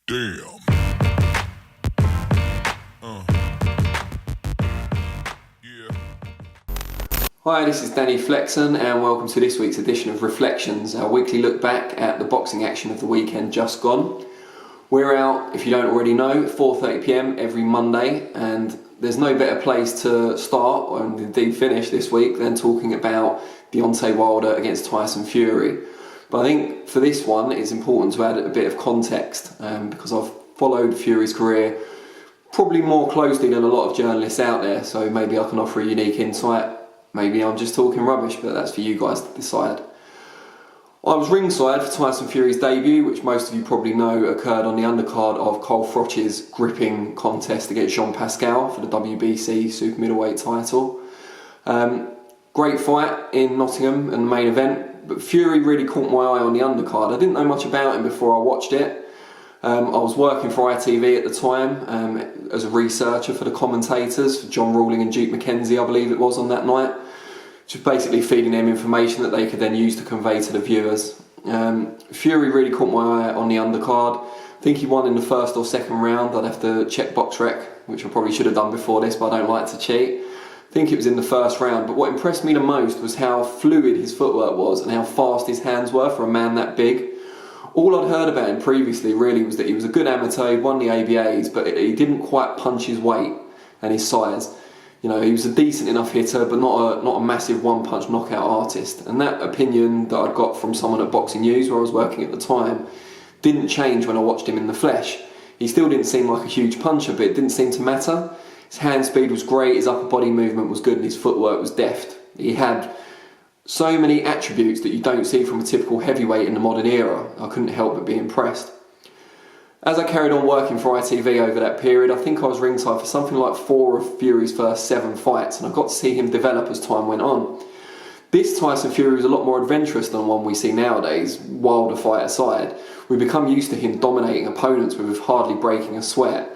Damn. Yeah. Hi, this is Danny Flexen and welcome to this week's edition of Reflections, our weekly look back at the boxing action of the weekend just gone. We're out, if you don't already know, at 4:30 PM every Monday, and there's no better place to start, and indeed finish this week, than talking about Deontay Wilder against Tyson Fury. But I think for this one it's important to add a bit of context, because I've followed Fury's career probably more closely than a lot of journalists out there, so maybe I can offer a unique insight. Maybe I'm just talking rubbish, but that's for you guys to decide. I was ringside for Tyson Fury's debut, which most of you probably know occurred on the undercard of Cole Froch's gripping contest against Jean Pascal for the WBC super middleweight title. Great fight in Nottingham and the main event, but Fury really caught my eye on the undercard. I didn't know much about him before I watched it. I was working for ITV at the time as a researcher for the commentators, for John Rawling and Duke McKenzie, I believe it was, on that night. Just basically feeding them information that they could then use to convey to the viewers. Fury really caught my eye on the undercard. I think he won in the first or second round. I'd have to check box rec, which I probably should have done before this, but I don't like to cheat. I think it was in the first round, but what impressed me the most was how fluid his footwork was and how fast his hands were for a man that big. All I'd heard about him previously really was that he was a good amateur, he won the ABAs, but he didn't quite punch his weight and his size. You know, he was a decent enough hitter, but not a massive one-punch knockout artist. And that opinion that I'd got from someone at Boxing News, where I was working at the time, didn't change when I watched him in the flesh. He still didn't seem like a huge puncher, but it didn't seem to matter. His hand speed was great, his upper body movement was good, and his footwork was deft. He had so many attributes that you don't see from a typical heavyweight in the modern era. I couldn't help but be impressed. As I carried on working for ITV over that period, I think I was ringside for something like 4 of Fury's first 7 fights, and I got to see him develop as time went on. This Tyson Fury was a lot more adventurous than one we see nowadays, Wilder fight aside. We've become used to him dominating opponents with hardly breaking a sweat.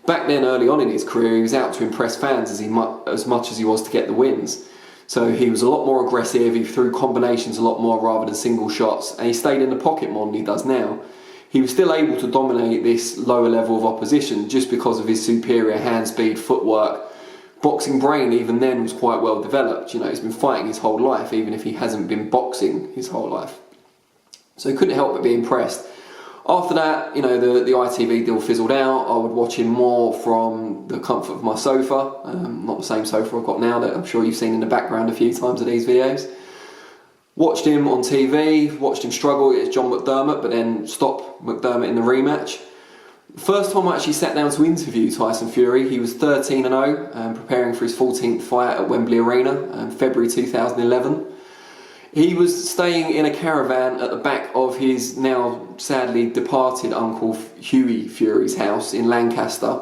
Back then, early on in his career, he was out to impress fans as much as he was to get the wins. So he was a lot more aggressive, he threw combinations a lot more rather than single shots, and he stayed in the pocket more than he does now. He was still able to dominate this lower level of opposition just because of his superior hand speed, footwork. Boxing brain even then was quite well developed. You know, he's been fighting his whole life, even if he hasn't been boxing his whole life. So he couldn't help but be impressed. After that, you know, the ITV deal fizzled out. I would watch him more from the comfort of my sofa. Not the same sofa I've got now that I'm sure you've seen in the background a few times of these videos. Watched him on TV, watched him struggle against John McDermott, but then stop McDermott in the rematch. First time I actually sat down to interview Tyson Fury, he was 13-0, preparing for his 14th fight at Wembley Arena in February 2011. He was staying in a caravan at the back of his now sadly departed uncle Hughie Fury's house in Lancaster.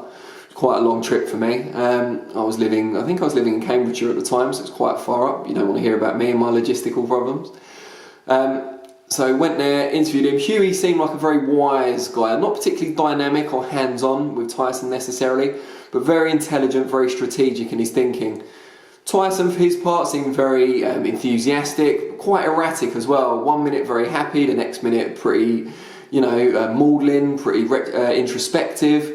Quite a long trip for me. I think I was living in Cambridgeshire at the time, so it's quite far up. You don't want to hear about me and my logistical problems. So went there, interviewed him. Hughie seemed like a very wise guy, not particularly dynamic or hands-on with Tyson necessarily, but very intelligent, very strategic in his thinking. Tyson, for his part, seemed very enthusiastic, quite erratic as well. 1 minute very happy, the next minute pretty, maudlin, pretty introspective.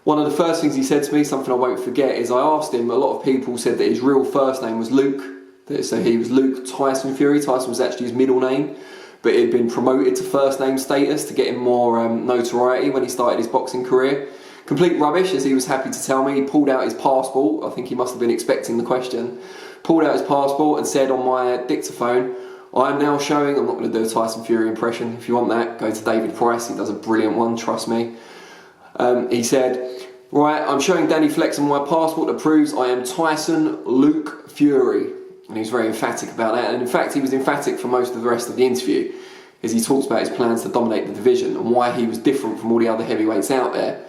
One of the first things he said to me, something I won't forget, is I asked him, a lot of people said that his real first name was Luke, so he was Luke Tyson Fury. Tyson was actually his middle name, but he had been promoted to first name status to get him more notoriety when he started his boxing career. Complete rubbish, as he was happy to tell me. He pulled out his passport, I think he must have been expecting the question, pulled out his passport and said on my dictaphone, I am now showing, I'm not going to do a Tyson Fury impression, if you want that, go to David Price, he does a brilliant one, trust me. He said, right, I'm showing Danny Flex on my passport that proves I am Tyson Luke Fury. And he was very emphatic about that. And in fact, he was emphatic for most of the rest of the interview, as he talks about his plans to dominate the division and why he was different from all the other heavyweights out there.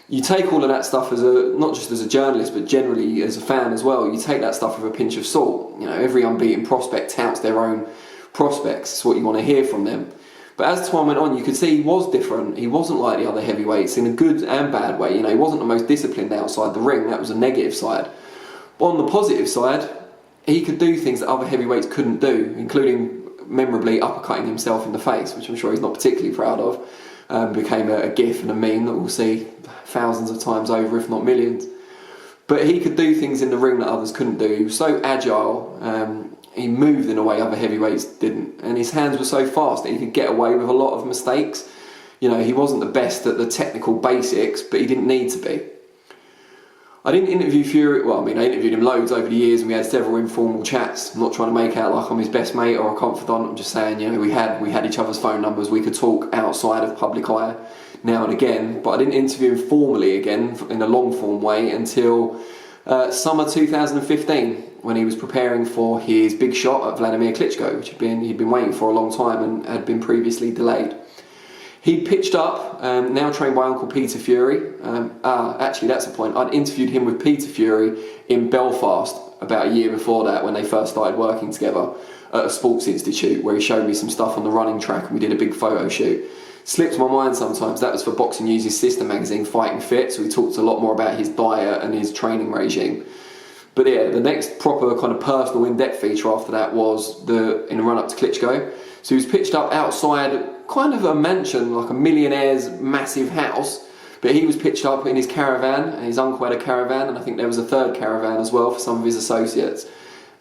You take all of that stuff not just as a journalist, but generally as a fan as well, you take that stuff with a pinch of salt. You know, every unbeaten prospect touts their own prospects. It's what you want to hear from them. But as time went on, you could see he was different. He wasn't like the other heavyweights in a good and bad way. You know, he wasn't the most disciplined outside the ring. That was a negative side. But on the positive side, he could do things that other heavyweights couldn't do, including memorably uppercutting himself in the face, which I'm sure he's not particularly proud of. became a gif and a meme that we'll see thousands of times over, if not millions. But he could do things in the ring that others couldn't do. He was so agile, he moved in a way other heavyweights didn't, and his hands were so fast that he could get away with a lot of mistakes. You know, he wasn't the best at the technical basics, but he didn't need to be. I didn't interview Fury, well, I mean, I interviewed him loads over the years and we had several informal chats. I'm not trying to make out like I'm his best mate or a confidant. I'm just saying, you know, we had each other's phone numbers. We could talk outside of public eye now and again, but I didn't interview him formally again in a long form way until summer 2015, when he was preparing for his big shot at Vladimir Klitschko, which he'd been waiting for a long time and had been previously delayed. He pitched up, now trained by Uncle Peter Fury. Actually, that's the point. I'd interviewed him with Peter Fury in Belfast about a year before that, when they first started working together at a sports institute, where he showed me some stuff on the running track and we did a big photo shoot. Slips my mind sometimes. That was for Boxing News' sister magazine, Fighting Fit, so we talked a lot more about his diet and his training regime. But yeah, the next proper kind of personal in-depth feature after that was in the run-up to Klitschko. So he was pitched up outside kind of a mansion, like a millionaire's massive house, but he was pitched up in his caravan, and his uncle had a caravan, and I think there was a third caravan as well for some of his associates,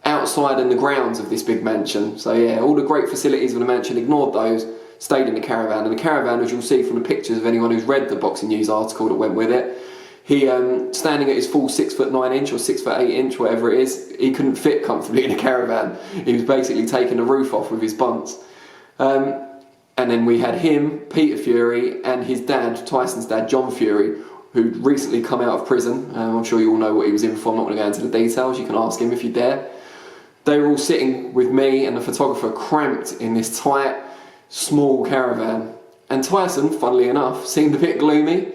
outside in the grounds of this big mansion. So yeah, all the great facilities of the mansion, ignored those, stayed in the caravan. And the caravan, as you'll see from the pictures of anyone who's read the Boxing News article that went with it, he, standing at his full 6'9" or 6'8", whatever it is, he couldn't fit comfortably in a caravan. He was basically taking the roof off with his bunts. And then we had him, Peter Fury, and his dad, Tyson's dad, John Fury, who'd recently come out of prison. I'm sure you all know what he was in for. I'm not going to go into the details. You can ask him if you dare. They were all sitting with me and the photographer, cramped in this tight, small caravan. And Tyson, funnily enough, seemed a bit gloomy.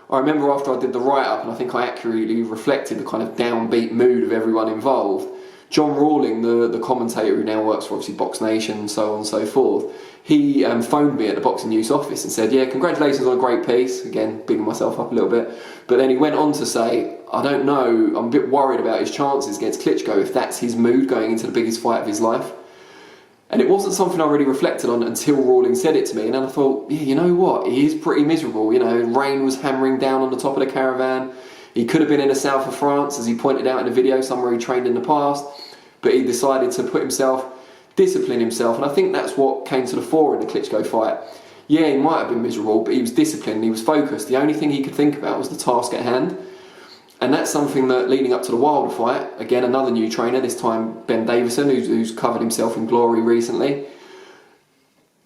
I remember after I did the write-up, and I think I accurately reflected the kind of downbeat mood of everyone involved, John Rawling, the commentator who now works for obviously Box Nation and so on and so forth, he phoned me at the Boxing News office and said, yeah, congratulations on a great piece. Again, bigging myself up a little bit. But then he went on to say, I don't know, I'm a bit worried about his chances against Klitschko if that's his mood going into the biggest fight of his life. And it wasn't something I really reflected on until Rawling said it to me. And then I thought, yeah, you know what? He is pretty miserable. You know, rain was hammering down on the top of the caravan. He could have been in the south of France, as he pointed out in the video, somewhere he trained in the past. But he decided to discipline himself. And I think that's what came to the fore in the Klitschko fight. Yeah, he might have been miserable, but he was disciplined, he was focused. The only thing he could think about was the task at hand. And that's something that, leading up to the Wilder fight, again, another new trainer, this time Ben Davison, who's covered himself in glory recently.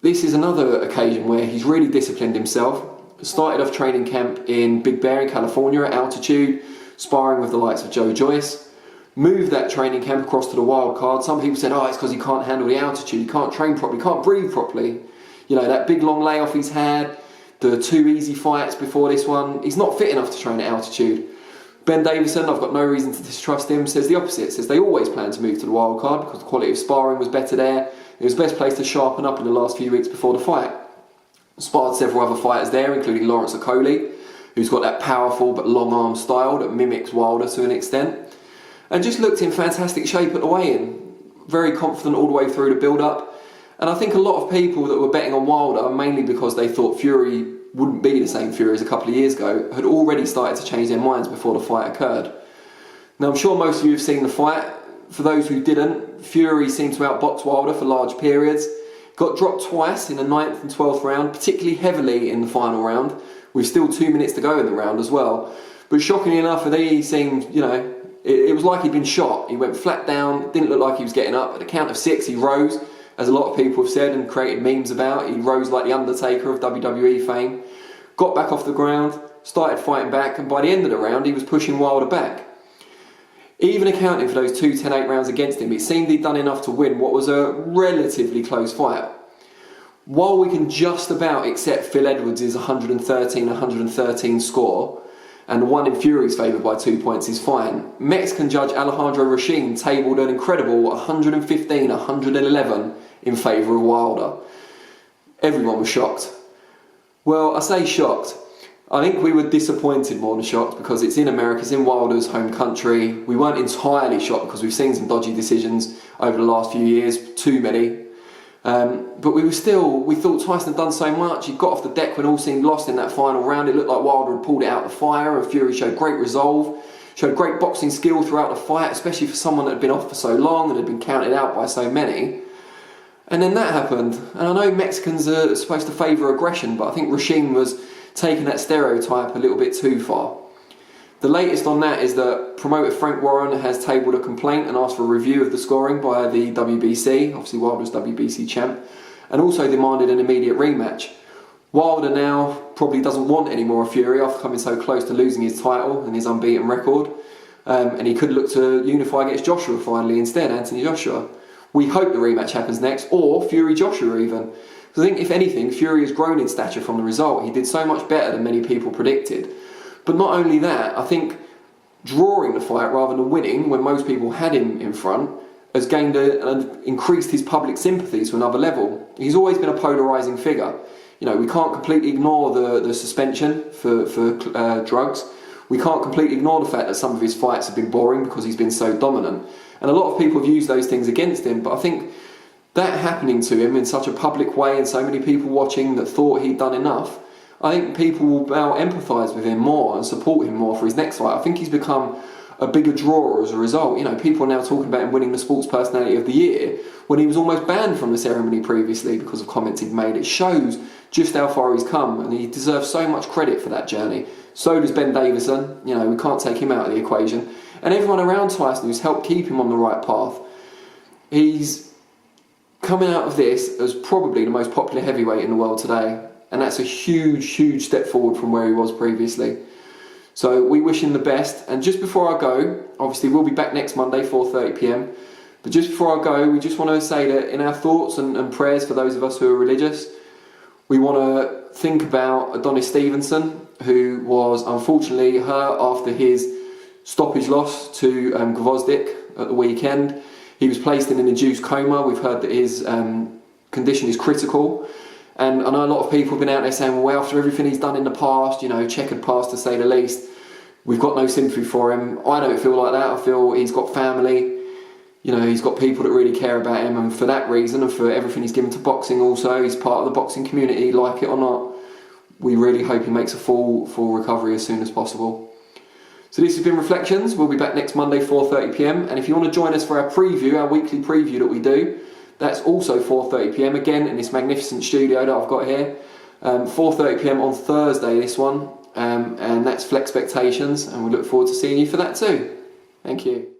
This is another occasion where he's really disciplined himself. Started off training camp in Big Bear in California at altitude, sparring with the likes of Joe Joyce. Moved that training camp across to the wild card. Some people said, oh, it's because he can't handle the altitude, he can't train properly, he can't breathe properly. You know, that big long layoff he's had, the 2 easy fights before this one, he's not fit enough to train at altitude. Ben Davison, I've got no reason to distrust him, says the opposite, says they always plan to move to the wild card because the quality of sparring was better there. It was the best place to sharpen up in the last few weeks before the fight. Sparred several other fighters there, including Lawrence Okoli, who's got that powerful but long arm style that mimics Wilder to an extent. And just looked in fantastic shape at the weigh-in. Very confident all the way through the build-up. And I think a lot of people that were betting on Wilder, mainly because they thought Fury wouldn't be the same Fury as a couple of years ago, had already started to change their minds before the fight occurred. Now, I'm sure most of you have seen the fight. For those who didn't, Fury seemed to outbox Wilder for large periods. Got dropped twice in the 9th and 12th round, particularly heavily in the final round, with still 2 minutes to go in the round as well. But shockingly enough, he seemed, you know, it was like he'd been shot. He went flat down, didn't look like he was getting up. At the count of 6, he rose, as a lot of people have said and created memes about. He rose like the Undertaker of WWE fame. Got back off the ground, started fighting back, and by the end of the round, he was pushing Wilder back. Even accounting for those 2 10-8 rounds against him, it seemed he'd done enough to win what was a relatively close fight. While we can just about accept Phil Edwards' 113 score, and the one in Fury's favour by 2 points is fine, Mexican judge Alejandro Rachin tabled an incredible 115-111 in favour of Wilder. Everyone was shocked. Well, I say shocked. I think we were disappointed more than shocked because it's in America, it's in Wilder's home country. We weren't entirely shocked because we've seen some dodgy decisions over the last few years, too many. But we thought Tyson had done so much. He got off the deck when all seemed lost in that final round. It looked like Wilder had pulled it out of the fire, and Fury showed great resolve, showed great boxing skill throughout the fight, especially for someone that had been off for so long and had been counted out by so many. And then that happened. And I know Mexicans are supposed to favour aggression, but I think Rasheem was taking that stereotype a little bit too far. The latest on that is that promoter Frank Warren has tabled a complaint and asked for a review of the scoring by the WBC, obviously Wilder's WBC champ, and also demanded an immediate rematch. Wilder now probably doesn't want any more of Fury after coming so close to losing his title and his unbeaten record, and he could look to unify against Joshua finally instead, Anthony Joshua. We hope the rematch happens next, or Fury Joshua even. Because I think if anything, Fury has grown in stature from the result. He did so much better than many people predicted. But not only that, I think drawing the fight rather than winning, when most people had him in front, has gained and increased his public sympathy to another level. He's always been a polarising figure. You know, we can't completely ignore the suspension for drugs. We can't completely ignore the fact that some of his fights have been boring because he's been so dominant. And a lot of people have used those things against him, but I think that happening to him in such a public way and so many people watching that thought he'd done enough, I think people will now empathise with him more and support him more for his next fight. I think he's become a bigger drawer as a result. You know, people are now talking about him winning the Sports Personality of the Year when he was almost banned from the ceremony previously because of comments he'd made. It shows just how far he's come, and he deserves so much credit for that journey. So does Ben Davison. You know, we can't take him out of the equation. And everyone around Tyson who's helped keep him on the right path. He's coming out of this as probably the most popular heavyweight in the world today. And that's a huge, huge step forward from where he was previously. So we wish him the best. And just before I go, obviously we'll be back next Monday, 4:30 p.m. But just before I go, we just want to say that in our thoughts and prayers for those of us who are religious, we want to think about Adonis Stevenson, who was unfortunately hurt after his stoppage loss to Gvozdyk at the weekend. He was placed in an induced coma. We've heard that his condition is critical. And I know a lot of people have been out there saying, well, after everything he's done in the past, you know, checkered past to say the least, we've got no sympathy for him. I don't feel like that. I feel he's got family. You know, he's got people that really care about him. And for that reason, and for everything he's given to boxing also, he's part of the boxing community, like it or not. We really hope he makes a full recovery as soon as possible. So this has been Reflections. We'll be back next Monday, 4:30 p.m. And if you want to join us for our preview, our weekly preview that we do, that's also 4:30 p.m. again in this magnificent studio that I've got here. 4:30 p.m. on Thursday, this one. And that's Flexpectations. And we look forward to seeing you for that too. Thank you.